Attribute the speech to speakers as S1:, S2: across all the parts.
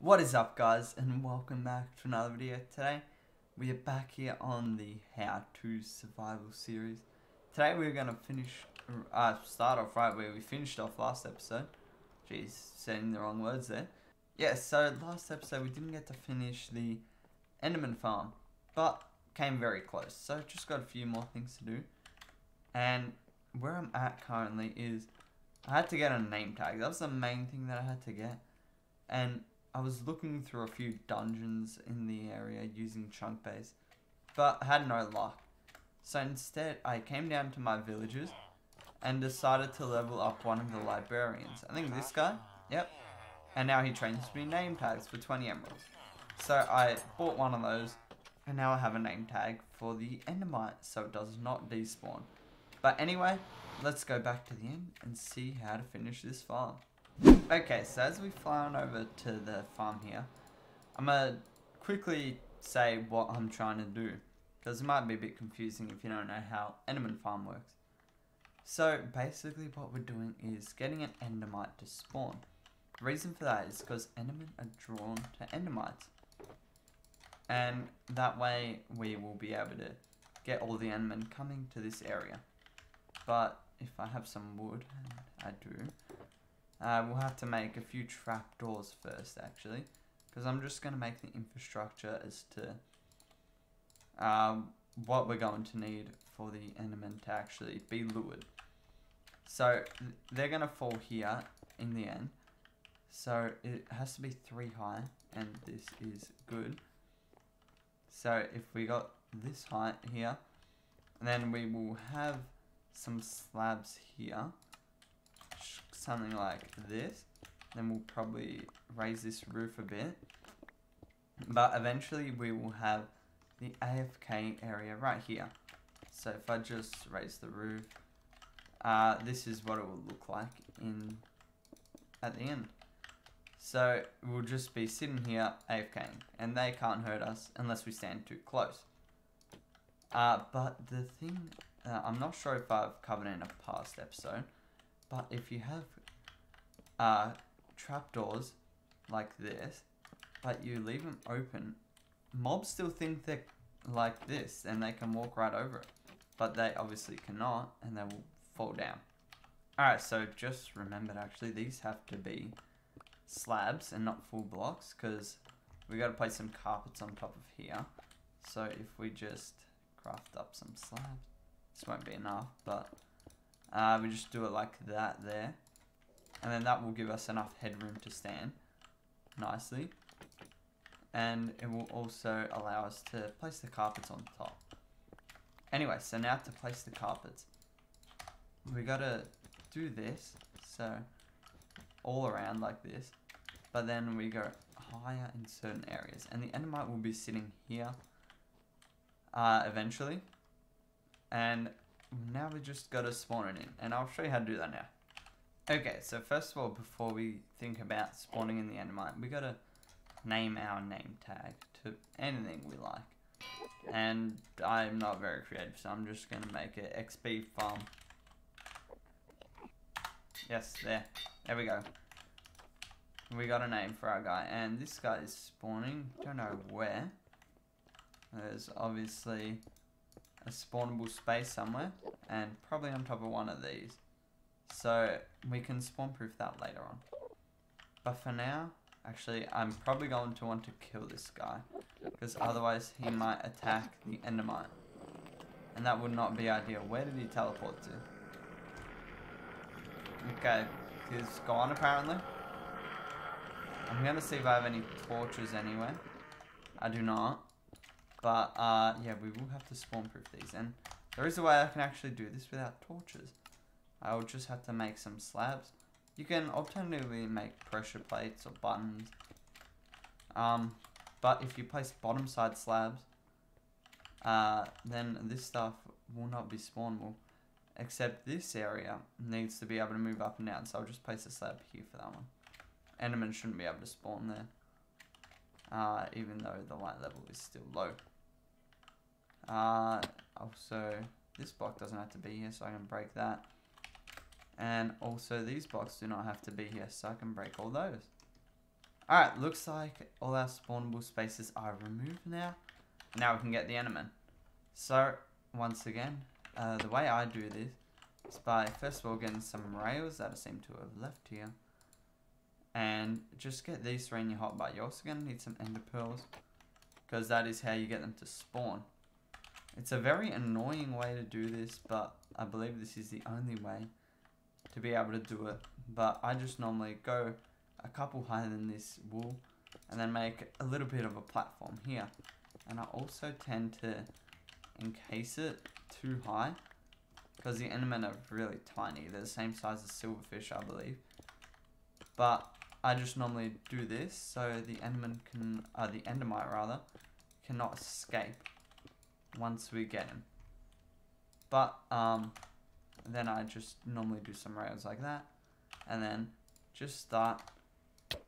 S1: What is up, guys, and welcome back to another video. Today we are back here on the How to Survival series. Today we're going to start off right where we finished off last episode. Jeez, saying the wrong words there. Yeah, so last episode we didn't get to finish the Enderman farm, but came very close. So just got a few more things to do. And where I'm at currently is I had to get a name tag. That was the main thing that I had to get. And I was looking through a few dungeons in the area using chunk base, but had no luck. So instead, I came down to my villagers and decided to level up one of the librarians. I think this guy, yep. And now he trains me name tags for 20 emeralds. So I bought one of those, and now I have a name tag for the endermite, so it does not despawn. But anyway, let's go back to the end and see how to finish this farm. Okay, so as we fly on over to the farm here, I'm going to quickly say what I'm trying to do, because it might be a bit confusing if you don't know how Enderman farm works. So basically what we're doing is getting an endermite to spawn. The reason for that is because endermen are drawn to endermites. And that way we will be able to get all the endermen coming to this area. But if I have some wood, and I do, we'll have to make a few trapdoors first, actually, because I'm just going to make the infrastructure as to what we're going to need for the endermen to actually be lured. So they're going to fall here in the end, so it has to be 3 high, and this is good. So if we got this height here, then we will have some slabs here, something like this. Then we'll probably raise this roof a bit, but eventually we will have the AFK area right here. So if I just raise the roof, this is what it will look like at the end. So we'll just be sitting here AFKing, and they can't hurt us unless we stand too close. But the thing, I'm not sure if I've covered in a past episode, but if you have trapdoors like this, but you leave them open, mobs still think they're like this and they can walk right over it, but they obviously cannot, and they will fall down. Alright, so just remember, actually these have to be slabs and not full blocks, because we got to place some carpets on top of here. So if we just craft up some slabs, this won't be enough, but we just do it like that there, and then that will give us enough headroom to stand nicely, and it will also allow us to place the carpets on top. Anyway, so now to place the carpets, we gotta do this, so all around like this, but then we go higher in certain areas, and the endermite will be sitting here eventually, and now we just gotta spawn it in, and I'll show you how to do that now. Okay, so first of all, before we think about spawning in the endermite, we gotta name our name tag to anything we like. And I'm not very creative, so I'm just gonna make it XP farm. Yes, there we go. We got a name for our guy, and this guy is spawning, don't know where. There's obviously a spawnable space somewhere, and probably on top of one of these. So we can spawn proof that later on. But for now, actually, I'm probably going to want to kill this guy, because otherwise he might attack the endermite, and that would not be ideal. Where did he teleport to? Okay, he's gone apparently. I'm gonna see if I have any torches anyway. I do not. But, yeah, we will have to spawn proof these, and there is a way I can actually do this without torches. I will just have to make some slabs. You can alternatively make pressure plates or buttons. But if you place bottom side slabs, then this stuff will not be spawnable, except this area needs to be able to move up and down, so I'll just place a slab here for that one. Endermen shouldn't be able to spawn there, even though the light level is still low. Also, this block doesn't have to be here, so I can break that. And also these blocks do not have to be here, so I can break all those. Alright, looks like all our spawnable spaces are removed now. Now we can get the Enderman. So, once again, the way I do this is by first of all getting some rails that I seem to have left here. And just get these 3 in your hotbar. You're also going to need some ender pearls, because that is how you get them to spawn. It's a very annoying way to do this, but I believe this is the only way to be able to do it. But I just normally go a couple higher than this wool and then make a little bit of a platform here. And I also tend to encase it too high because the endermen are really tiny. They're the same size as silverfish, I believe. But I just normally do this so the enderman can, the endermite rather, cannot escape once we get him. But then I just normally do some rails like that, and then just start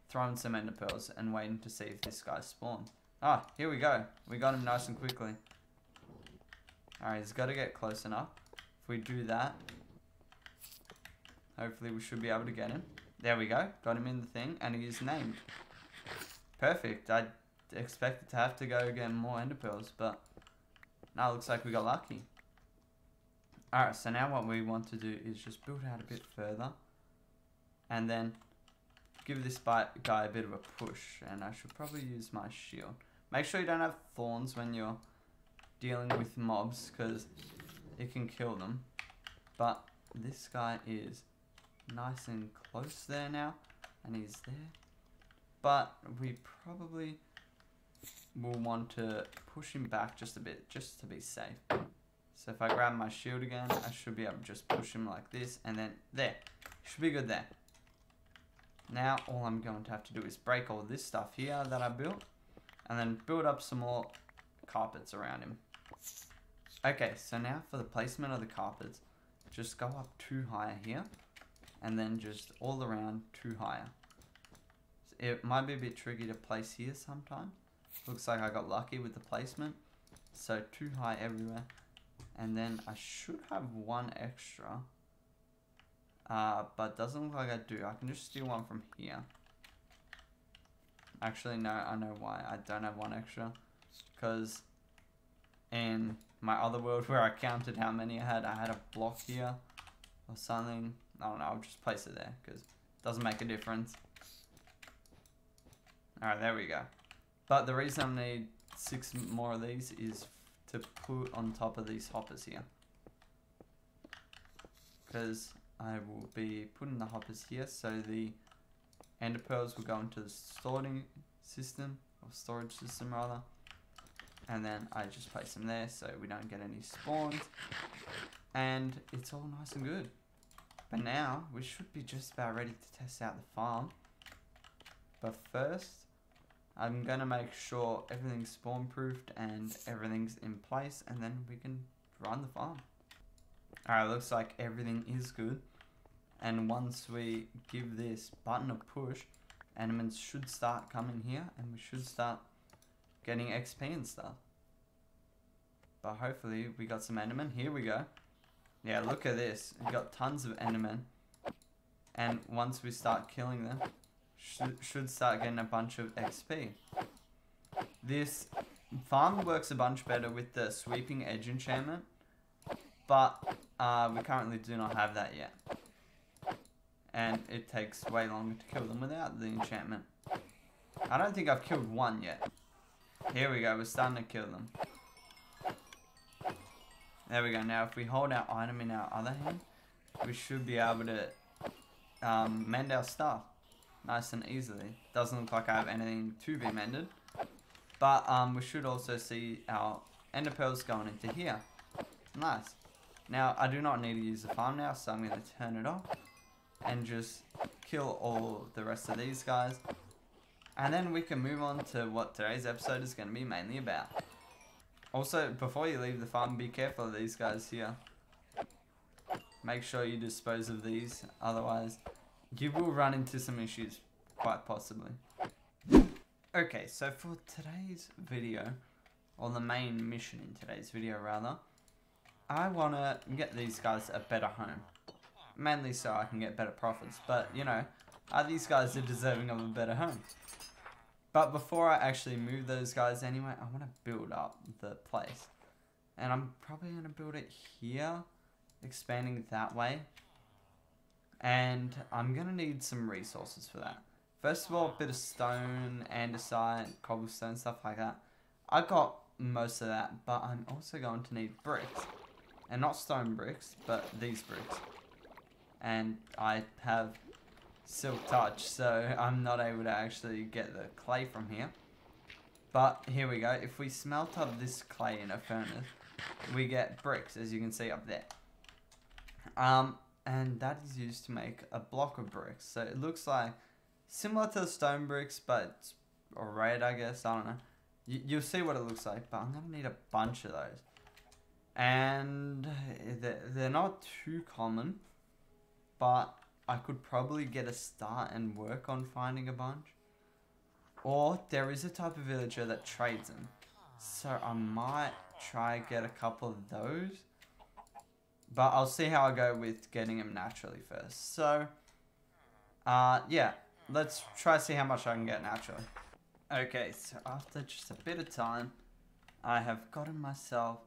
S1: throwing some ender pearls and waiting to see if this guy spawns. Ah, here we go. We got him nice and quickly. Alright, he's got to get close enough. If we do that, hopefully we should be able to get him. There we go. Got him in the thing, and he is named. Perfect. I expected to have to go get more ender pearls, but now it looks like we got lucky. Alright, so now what we want to do is just build out a bit further, and then give this guy a bit of a push. And I should probably use my shield. Make sure you don't have thorns when you're dealing with mobs, because it can kill them. But this guy is nice and close there now, and he's there. But we probably will want to push him back just a bit, just to be safe. So if I grab my shield again, I should be able to just push him like this, and then there. Should be good there. Now all I'm going to have to do is break all this stuff here that I built, and then build up some more carpets around him. Okay, so now for the placement of the carpets, just go up 2 higher here, and then just all around 2 higher. It might be a bit tricky to place here sometimes. Looks like I got lucky with the placement. So 2 high everywhere. And then I should have 1 extra. But doesn't look like I do. I can just steal 1 from here. Actually, no, I know why I don't have 1 extra. Because in my other world where I counted how many I had a block here or something. I don't know, I'll just place it there because it doesn't make a difference. Alright, there we go. But the reason I need 6 more of these is to put on top of these hoppers here. Because I will be putting the hoppers here so the ender pearls will go into the sorting system, or storage system rather. And then I just place them there so we don't get any spawns. And it's all nice and good. But now we should be just about ready to test out the farm. But first, I'm going to make sure everything's spawn proofed and everything's in place, and then we can run the farm. Alright, looks like everything is good. And once we give this button a push, endermen should start coming here, and we should start getting XP and stuff. But hopefully we got some endermen. Here we go. Yeah, look at this. We got tons of endermen. And once we start killing them, should start getting a bunch of XP. This farm works a bunch better with the sweeping edge enchantment, but we currently do not have that yet. And it takes way longer to kill them without the enchantment. I don't think I've killed 1 yet. Here we go, we're starting to kill them. There we go. Now if we hold our item in our other hand, we should be able to mend our stuff nice and easily. Doesn't look like I have anything to be mended. But we should also see our ender pearls going into here. Nice. Now I do not need to use the farm now, so I'm going to turn it off and just kill all the rest of these guys. And then we can move on to what today's episode is going to be mainly about. Also, before you leave the farm, be careful of these guys here. Make sure you dispose of these, otherwise you will run into some issues, quite possibly. Okay, so for today's video, or the main mission in today's video rather, I want to get these guys a better home. Mainly so I can get better profits, but you know, these guys are deserving of a better home. But before I actually move those guys anyway, I want to build up the place. And I'm probably going to build it here, expanding that way. And I'm going to need some resources for that. First of all, a bit of stone, andesite, cobblestone, stuff like that. I got most of that, but I'm also going to need bricks. And not stone bricks, but these bricks. And I have silk touch, so I'm not able to actually get the clay from here. But here we go. If we smelt up this clay in a furnace, we get bricks, as you can see up there. And that is used to make a block of bricks. So it looks like similar to the stone bricks, but or red, I guess. I don't know. You'll see what it looks like, but I'm gonna need a bunch of those. And they're not too common, but I could probably get a start and work on finding a bunch. Or there is a type of villager that trades them. So I might try get a couple of those. But I'll see how I go with getting them naturally first. So, yeah, let's try to see how much I can get naturally. Okay, so after just a bit of time, I have gotten myself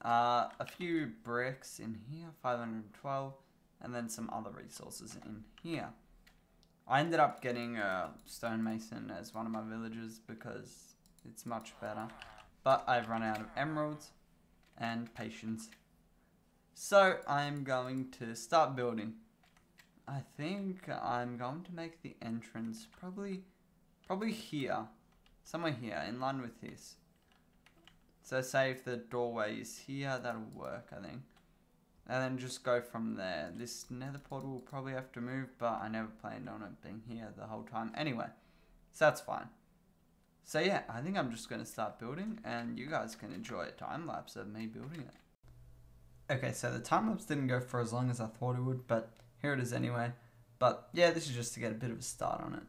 S1: a few bricks in here, 512, and then some other resources in here. I ended up getting a stonemason as one of my villagers because it's much better. But I've run out of emeralds and patience. So I'm going to start building. I think I'm going to make the entrance probably here. Somewhere here, in line with this. So say if the doorway is here, that'll work, I think. And then just go from there. This nether portal will probably have to move, but I never planned on it being here the whole time anyway. So that's fine. So yeah, I think I'm just going to start building, and you guys can enjoy a time-lapse of me building it. Okay, so the time-lapse didn't go for as long as I thought it would, but here it is anyway. But yeah, this is just to get a bit of a start on it.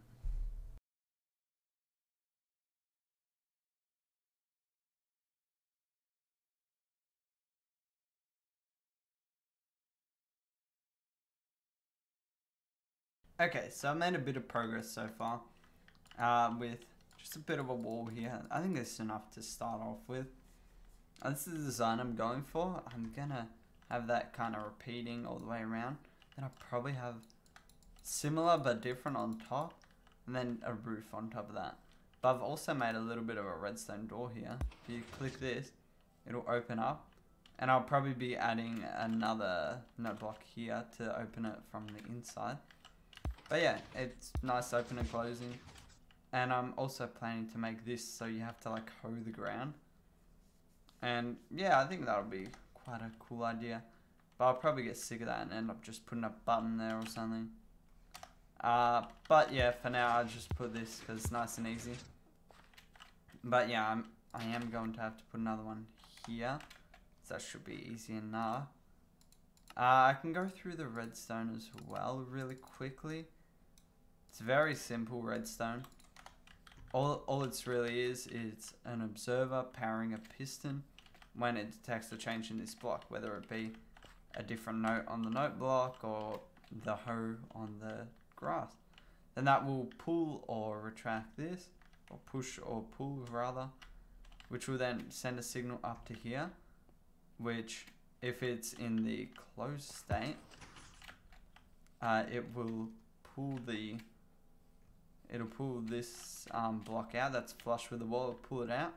S1: Okay, so I made a bit of progress so far with just a bit of a wall here. I think it's enough to start off with. This is the design I'm going for. I'm gonna have that kind of repeating all the way around. Then I'll probably have similar but different on top, and then a roof on top of that. But I've also made a little bit of a redstone door here. If you click this, it'll open up, and I'll probably be adding another note block here to open it from the inside. But yeah, it's nice open and closing. And I'm also planning to make this so you have to like hoe the ground. And yeah, I think that'll be quite a cool idea. But I'll probably get sick of that and end up just putting a button there or something. But yeah, for now I'll just put this because it's nice and easy. But yeah, I am going to have to put another one here. So that should be easy enough. I can go through the redstone as well really quickly. It's very simple redstone. All it's really is an observer powering a piston when it detects a change in this block, whether it be a different note on the note block or the hoe on the grass. Then that will pull or retract this, or push or pull rather, which will then send a signal up to here, which if it's in the closed state, it will pull this block out that's flush with the wall. It'll pull it out,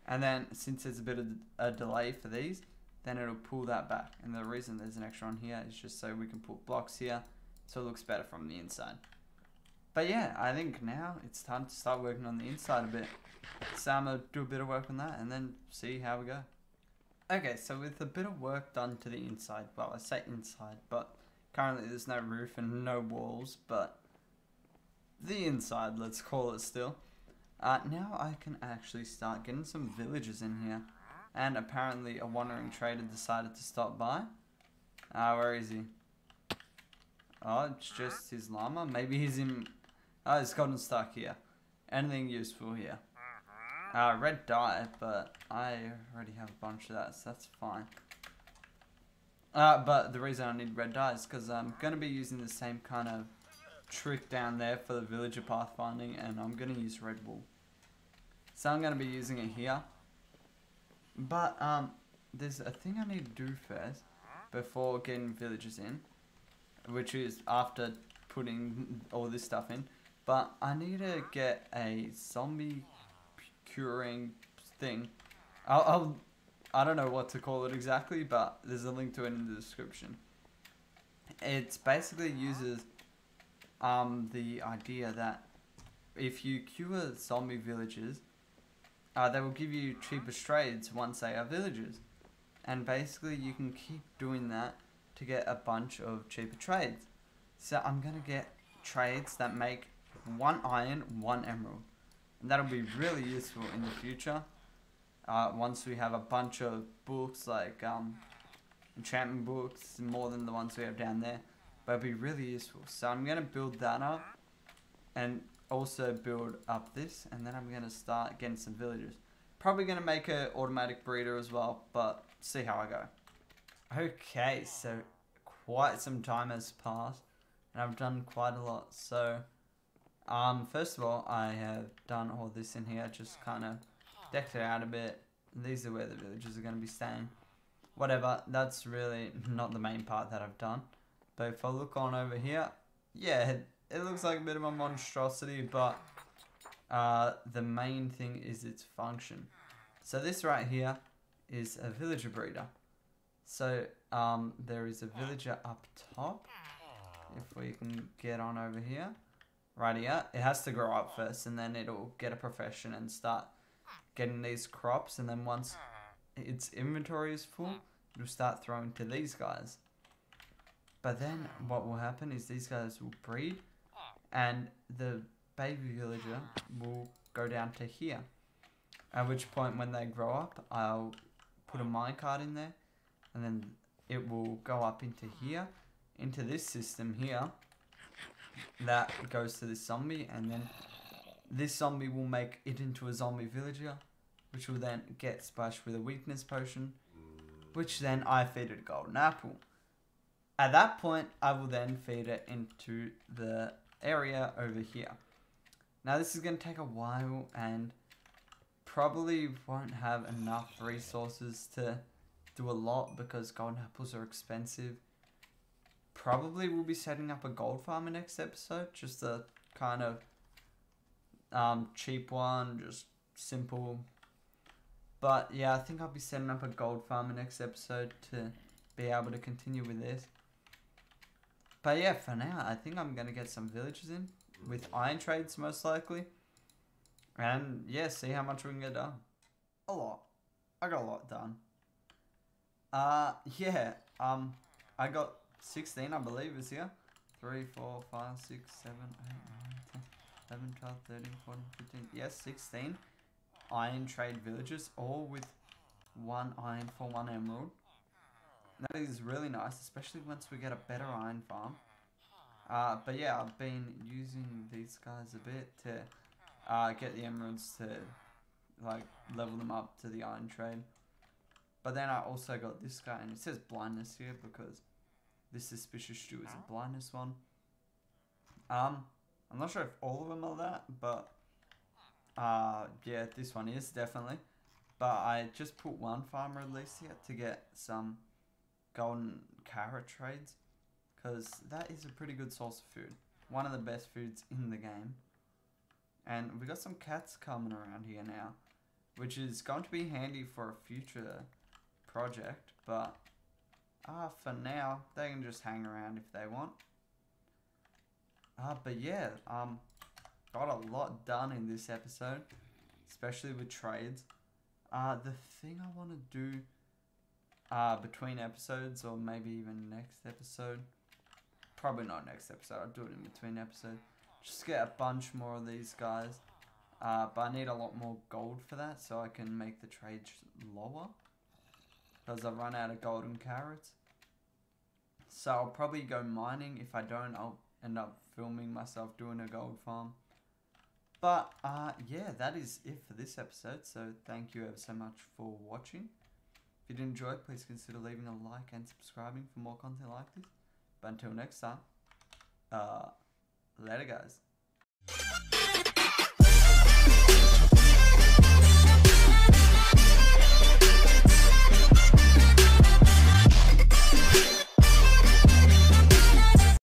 S1: and then since there's a bit of a delay for these, then it'll pull that back. And the reason there's an extra on here is just so we can put blocks here so it looks better from the inside. But yeah, I think now it's time to start working on the inside a bit. So I'm gonna do a bit of work on that and then see how we go. Okay, so with a bit of work done to the inside, well, I say inside, but currently there's no roof and no walls, but the inside, let's call it still. Now I can actually start getting some villagers in here. And apparently a wandering trader decided to stop by. Where is he? Oh, it's just his llama. Maybe he's in... Oh, he's gotten stuck here. Anything useful here? Red dye, but I already have a bunch of that, so that's fine. But the reason I need red dye is because I'm going to be using the same kind of trick down there for the villager pathfinding, and I'm going to use red wool. So I'm going to be using it here. But there's a thing I need to do first before getting villagers in, which is after putting all this stuff in. But I need to get a zombie curing thing. I don't know what to call it exactly, but there's a link to it in the description. It basically uses the idea that if you cure zombie villagers, they will give you cheaper trades once they are villagers. And basically you can keep doing that to get a bunch of cheaper trades. So I'm going to get trades that make 1 iron, 1 emerald. And that'll be really useful in the future. Once we have a bunch of books like enchantment books, more than the ones we have down there. But it'll be really useful. So I'm going to build that up. And also build up this. And then I'm going to start getting some villagers. Probably going to make an automatic breeder as well. But see how I go. Okay, so quite some time has passed. And I've done quite a lot. So first of all, I have done all this in here. Just kind of decked it out a bit. These are where the villagers are going to be staying. Whatever, that's really not the main part that I've done. But if I look on over here, yeah, it looks like a bit of a monstrosity, but the main thing is its function. So this right here is a villager breeder. So there is a villager up top. If we can get on over here. Right here. It has to grow up first, and then it'll get a profession and start getting these crops. And then once its inventory is full, it'll start throwing to these guys. But then what will happen is these guys will breed, and the baby villager will go down to here. At which point, when they grow up, I'll put a minecart in there, and then it will go up into here, into this system here. That goes to this zombie, and then this zombie will make it into a zombie villager, which will then get splashed with a weakness potion, which then I feed it a golden apple. At that point, I will then feed it into the area over here. Now this is going to take a while, and probably won't have enough resources to do a lot because golden apples are expensive. Probably will be setting up a gold farm in next episode, just a kind of cheap one, just simple. But yeah, I think I'll be setting up a gold farm in next episode to be able to continue with this. But yeah, for now, I think I'm going to get some villagers in with iron trades most likely. And yeah, see how much we can get done. A lot. I got a lot done. Yeah, I got 16, I believe, is here. 3, 4, 5, 6, 7, 8, 9, 10, 11, 12, 13, 14, 15. Yes, 16 iron trade villagers, all with 1 iron for 1 emerald. That is really nice, especially once we get a better iron farm. But yeah, I've been using these guys a bit to get the emeralds to like level them up to the iron trade. But then I also got this guy, and it says blindness here because this suspicious stew is a blindness one. I'm not sure if all of them are that, but yeah, this one is definitely. But I just put 1 farmer at least here to get some golden carrot trades, because that is a pretty good source of food. One of the best foods in the game. And we got some cats coming around here now, which is going to be handy for a future project, but for now they can just hang around if they want. But yeah, got a lot done in this episode, especially with trades. The thing I want to do between episodes, or maybe even next episode, probably not next episode, I'll do it in between episodes, just get a bunch more of these guys. But I need a lot more gold for that, so I can make the trades lower, because I've run out of golden carrots. So I'll probably go mining. If I don't, I'll end up filming myself doing a gold farm. But yeah, that is it for this episode, so thank you ever so much for watching. If you did enjoy, please consider leaving a like and subscribing for more content like this. But until next time, Later, guys.